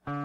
Hello,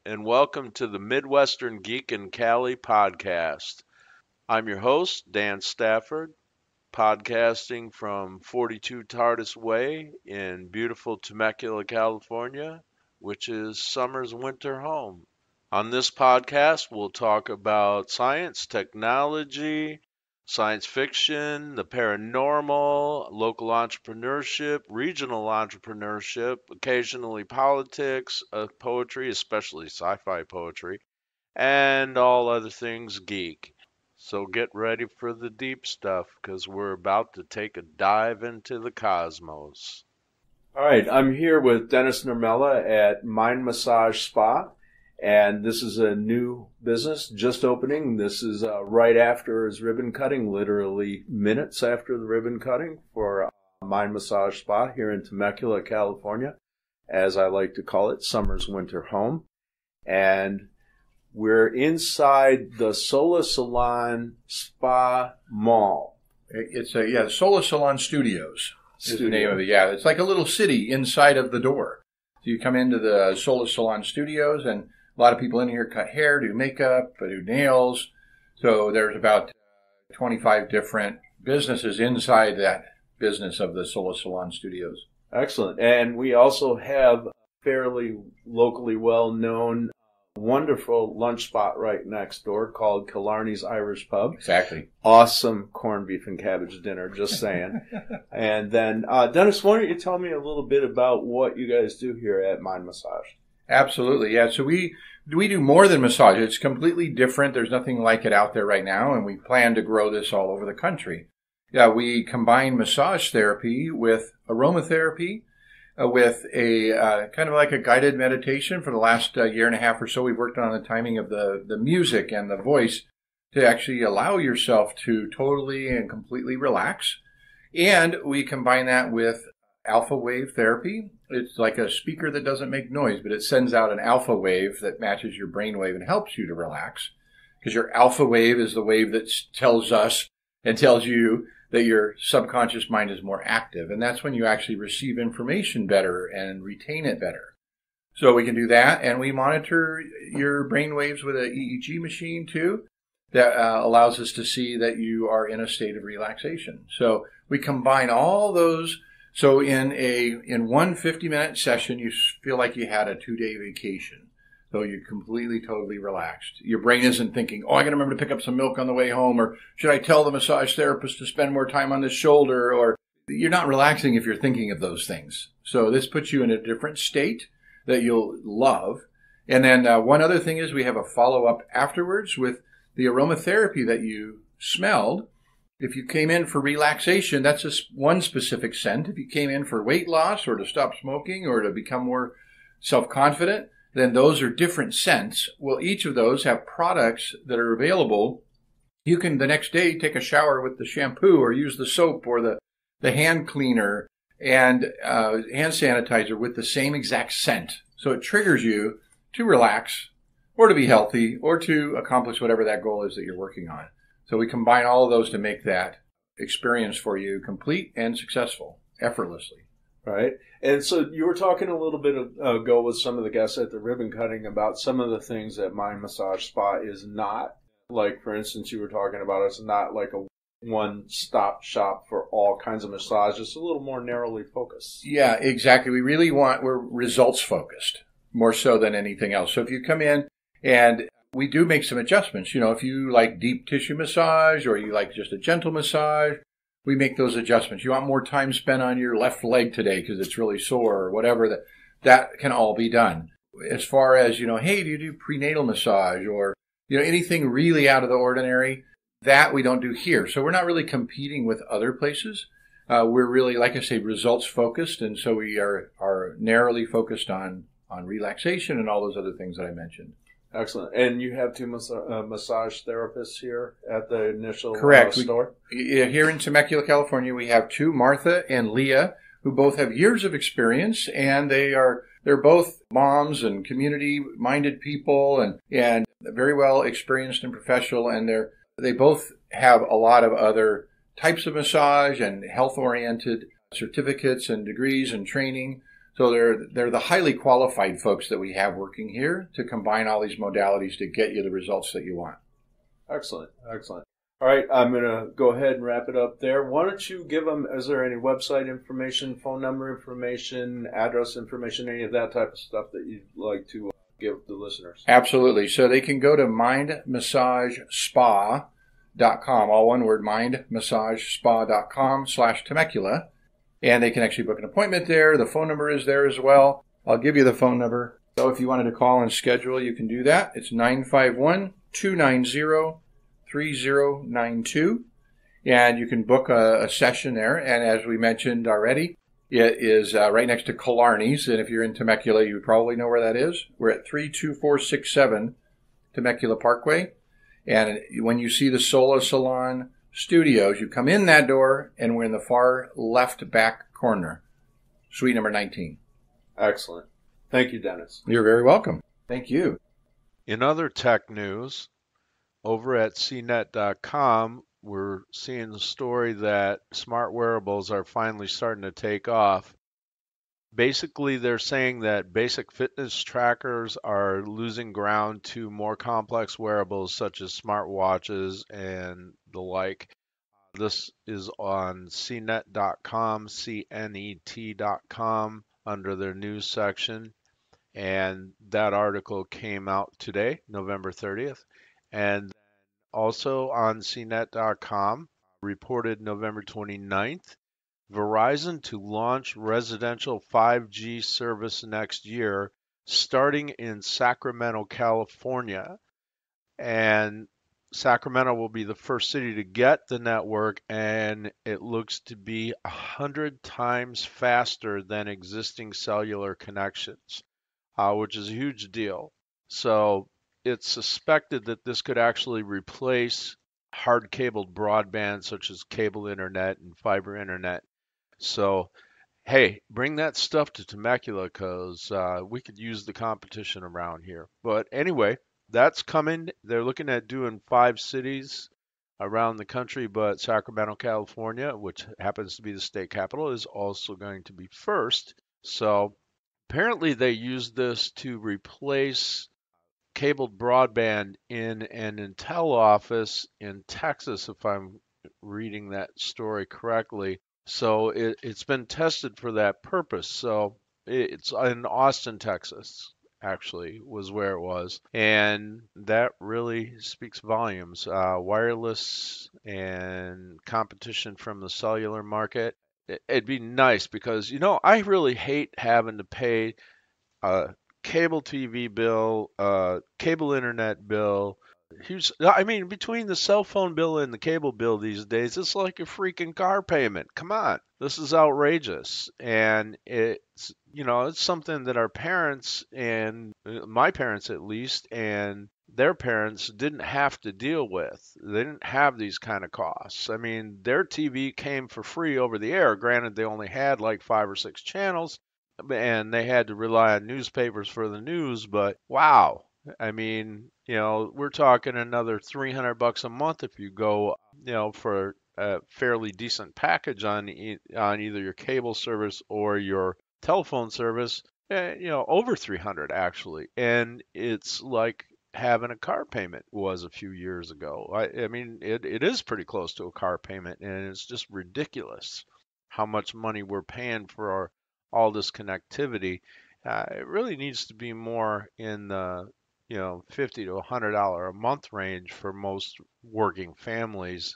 and welcome to the Midwestern Geek and Cali podcast. I'm your host, Dan Stafford, podcasting from 42 Tardis Way in beautiful Temecula, California, which is summer's winter home. On this podcast, we'll talk about science, technology, science fiction, the paranormal, local entrepreneurship, regional entrepreneurship, occasionally politics, poetry, especially sci-fi poetry, and all other things geek. So get ready for the deep stuff because we're about to take a dive into the cosmos. All right, I'm here with Denis Nurmela at Mind Massage Spa, and this is a new business just opening. This is right after his ribbon cutting, literally minutes after the ribbon cutting for Mind Massage Spa here in Temecula, California, as I like to call it, summer's winter home. And we're inside the Sola Salon Spa Mall. It's Sola Salon Studios is the name of it. Yeah, it's like a little city inside of the door. So you come into the Sola Salon Studios, and a lot of people in here cut hair, do makeup, do nails. So there's about 25 different businesses inside that business of the Sola Salon Studios. Excellent. And we also have a fairly locally well-known wonderful lunch spot right next door called Killarney's Irish Pub. Exactly. Awesome corned beef and cabbage dinner, just saying. And then, Denis, why don't you tell me a little bit about what you guys do here at Mind Massage? Absolutely, yeah. So we do more than massage. It's completely different. There's nothing like it out there right now, and we plan to grow this all over the country. Yeah, we combine massage therapy with aromatherapy, with a kind of like a guided meditation. For the last year and a half or so, we've worked on the timing of the music and the voice to actually allow yourself to totally and completely relax. And we combine that with alpha wave therapy. It's like a speaker that doesn't make noise, but it sends out an alpha wave that matches your brain wave and helps you to relax. Because your alpha wave is the wave that tells us and tells you that your subconscious mind is more active. And that's when you actually receive information better and retain it better. So we can do that. And we monitor your brain waves with an EEG machine too. That allows us to see that you are in a state of relaxation. So we combine all those. So in one 50-minute session, you feel like you had a 2-day vacation. So you're completely, totally relaxed. Your brain isn't thinking, oh, I got to remember to pick up some milk on the way home, or should I tell the massage therapist to spend more time on the shoulder? Or you're not relaxing if you're thinking of those things. So this puts you in a different state that you'll love. And then one other thing is we have a follow-up afterwards with the aromatherapy that you smelled. If you came in for relaxation, that's just one specific scent. If you came in for weight loss or to stop smoking or to become more self-confident, then those are different scents. Well, each of those have products that are available. You can the next day take a shower with the shampoo or use the soap or the hand cleaner and hand sanitizer with the same exact scent. So it triggers you to relax or to be healthy or to accomplish whatever that goal is that you're working on. So we combine all of those to make that experience for you complete and successful, effortlessly. Right. And so you were talking a little bit ago with some of the guests at the ribbon cutting about some of the things that Mind Massage Spa is not. Like, for instance, you were talking about it's not like a one-stop shop for all kinds of massage. It's a little more narrowly focused. Yeah, exactly. We're results focused more so than anything else. So if you come in and we do make some adjustments, if you like deep tissue massage or you like just a gentle massage, we make those adjustments. You want more time spent on your left leg today because it's really sore or whatever, that can all be done. As far as, hey, do you do prenatal massage or, anything really out of the ordinary, that we don't do here. So we're not really competing with other places. We're really, like I say, results focused. And so we are narrowly focused on relaxation and all those other things that I mentioned. Excellent. And you have two massage therapists here at the initial store? Here in Temecula, California, we have two, Martha and Leah, who both have years of experience, and they are they're both moms and community-minded people and very well experienced and professional, and they both have a lot of other types of massage and health-oriented certificates and degrees and training. So they're the highly qualified folks that we have working here to combine all these modalities to get you the results that you want. Excellent, excellent. All right, I'm going to go ahead and wrap it up there. Why don't you give them, is there any website information, phone number information, address information, any of that type of stuff that you'd like to give the listeners? Absolutely. So they can go to mindmassagespa.com, all one word, mindmassagespa.com/Temecula, and they can actually book an appointment there. The phone number is there as well. I'll give you the phone number. So if you wanted to call and schedule, you can do that. It's 951-290-3092, and you can book a session there. And as we mentioned already, it is right next to Killarney's, and if you're in Temecula, you probably know where that is. We're at 32467 Temecula Parkway, and when you see the Sola Salon Studios, you come in that door, and we're in the far left back corner, suite number 19. Excellent. Thank you, Dennis. You're very welcome. Thank you. In other tech news, over at cnet.com, we're seeing the story that smart wearables are finally starting to take off. Basically, they're saying that basic fitness trackers are losing ground to more complex wearables such as smartwatches and the like. This is on cnet.com, cnet.com, under their news section. And that article came out today, November 30th. And also on cnet.com, reported November 29th, Verizon to launch residential 5G service next year, starting in Sacramento, California. And Sacramento will be the first city to get the network, and it looks to be 100 times faster than existing cellular connections, which is a huge deal. So it's suspected that this could actually replace hard cabled broadband such as cable internet and fiber internet. So, hey, bring that stuff to Temecula because we could use the competition around here. But anyway, that's coming. They're looking at doing 5 cities around the country, but Sacramento, California, which happens to be the state capital, is also going to be first. So apparently they used this to replace cabled broadband in an Intel office in Texas, if I'm reading that story correctly. So it's been tested for that purpose. So it's in Austin, Texas, actually, was where it was. And that really speaks volumes. Wireless and competition from the cellular market. It'd be nice because, I really hate having to pay a cable TV bill, cable internet bill. Huge, I mean, between the cell phone bill and the cable bill these days, it's like a freaking car payment. Come on, this is outrageous, and it's something that our parents and my parents at least, and their parents didn't have to deal with. They didn't have these kind of costs. I mean, their TV came for free over the air. Granted, they only had like 5 or 6 channels, and they had to rely on newspapers for the news, but wow. I mean, we're talking another $300 a month if you go, for a fairly decent package on either your cable service or your telephone service, over 300 actually. And it's like having a car payment was a few years ago. I mean, it is pretty close to a car payment, and it's just ridiculous how much money we're paying for all this connectivity. It really needs to be more in the $50 to $100 a month range for most working families,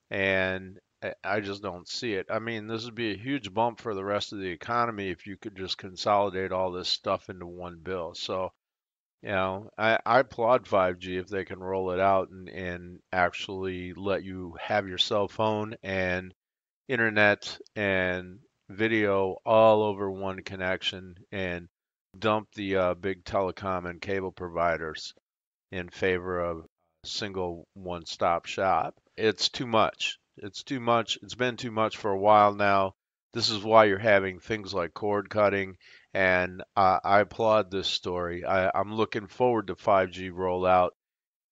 and I just don't see it. I mean, this would be a huge bump for the rest of the economy if you could just consolidate all this stuff into one bill. So, I applaud 5G if they can roll it out and actually let you have your cell phone and internet and video all over one connection and dump the big telecom and cable providers in favor of single one-stop shop. It's too much. It's too much. It's been too much for a while now. This is why you're having things like cord cutting And I applaud this story. I'm looking forward to 5G rollout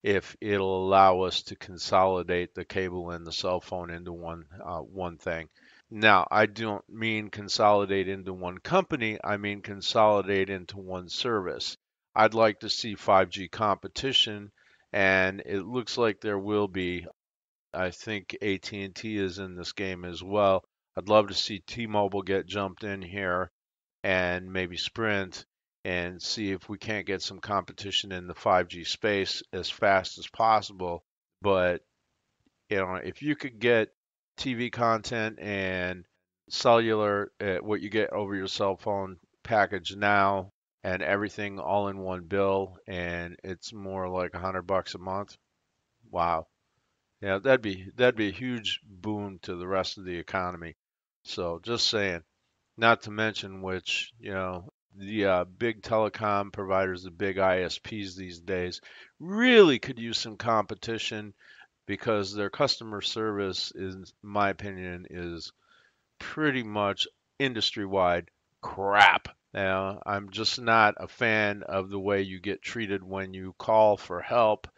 if it'll allow us to consolidate the cable and the cell phone into one thing. Now, I don't mean consolidate into one company, I mean consolidate into one service. I'd like to see 5G competition, and it looks like there will be. I think AT&T is in this game as well. I'd love to see T-Mobile get jumped in here and maybe Sprint and see if we can't get some competition in the 5G space as fast as possible. But if you could get TV content and cellular, what you get over your cell phone package now, and everything all in one bill, and it's more like $100 a month. Wow. Yeah, that'd be a huge boon to the rest of the economy. So just saying. Not to mention which, the big telecom providers, the big ISPs these days, really could use some competition because their customer service is, in my opinion, is pretty much industry-wide crap. Now, I'm just not a fan of the way you get treated when you call for help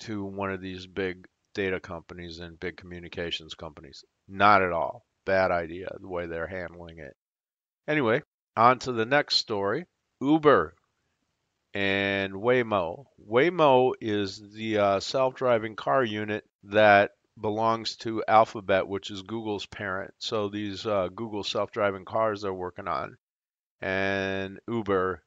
to one of these big data companies and big communications companies. Not at all. Bad idea, the way they're handling it. Anyway, on to the next story. Uber and Waymo. Waymo is the self-driving car unit that belongs to Alphabet, which is Google's parent. So these Google self-driving cars they're working on, and Uber,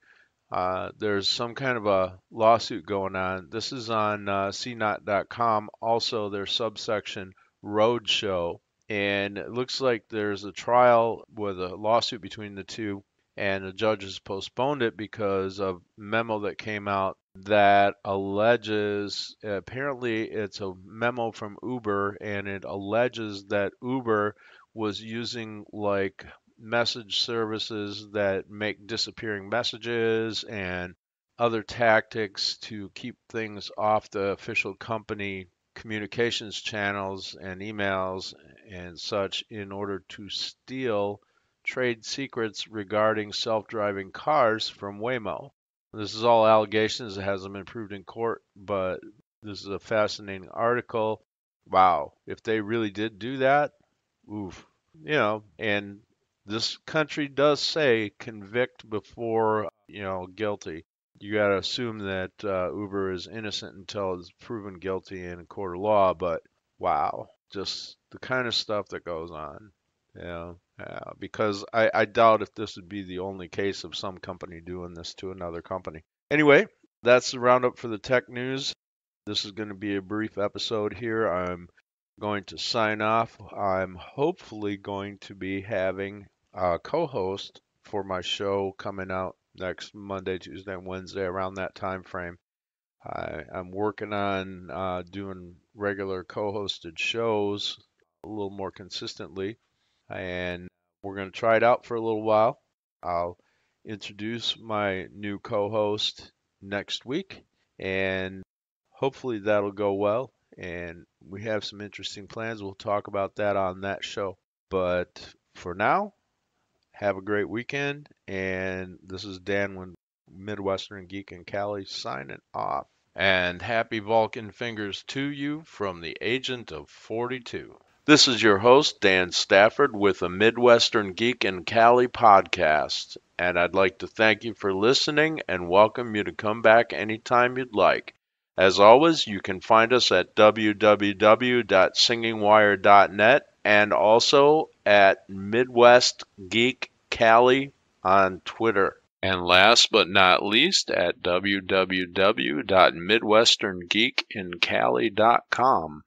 there's some kind of a lawsuit going on. This is on cnot.com. Also, their subsection Roadshow. And it looks like there's a trial with a lawsuit between the two, and the judge has postponed it because of a memo that came out that alleges, apparently it's a memo from Uber, and it alleges that Uber was using like message services that make disappearing messages and other tactics to keep things off the official company communications channels and emails and such in order to steal trade secrets regarding self-driving cars from Waymo. This is all allegations. It hasn't been proved in court, but this is a fascinating article. Wow, if they really did do that, oof. And this country does say convict before, guilty. You got to assume that Uber is innocent until it's proven guilty in a court of law, but wow, just the kind of stuff that goes on. Because I doubt if this would be the only case of some company doing this to another company. Anyway, that's the roundup for the tech news. This is going to be a brief episode here. I'm going to sign off. I'm hopefully going to be having a co-host for my show coming out next Monday, Tuesday, and Wednesday around that time frame. I'm working on doing regular co-hosted shows a little more consistently, and we're going to try it out for a little while. I'll introduce my new co-host next week, and hopefully that'll go well. And we have some interesting plans. We'll talk about that on that show. But for now, have a great weekend. And this is Dan with Midwestern Geek and Cali signing off. And happy Vulcan fingers to you from the Agent of 42. This is your host, Dan Stafford, with a Midwestern Geek and Cali podcast. And I'd like to thank you for listening and welcome you to come back anytime you'd like. As always, you can find us at www.singingwire.net and also at Midwest Geek Cali on Twitter. And last but not least, at www.midwesterngeekincali.com.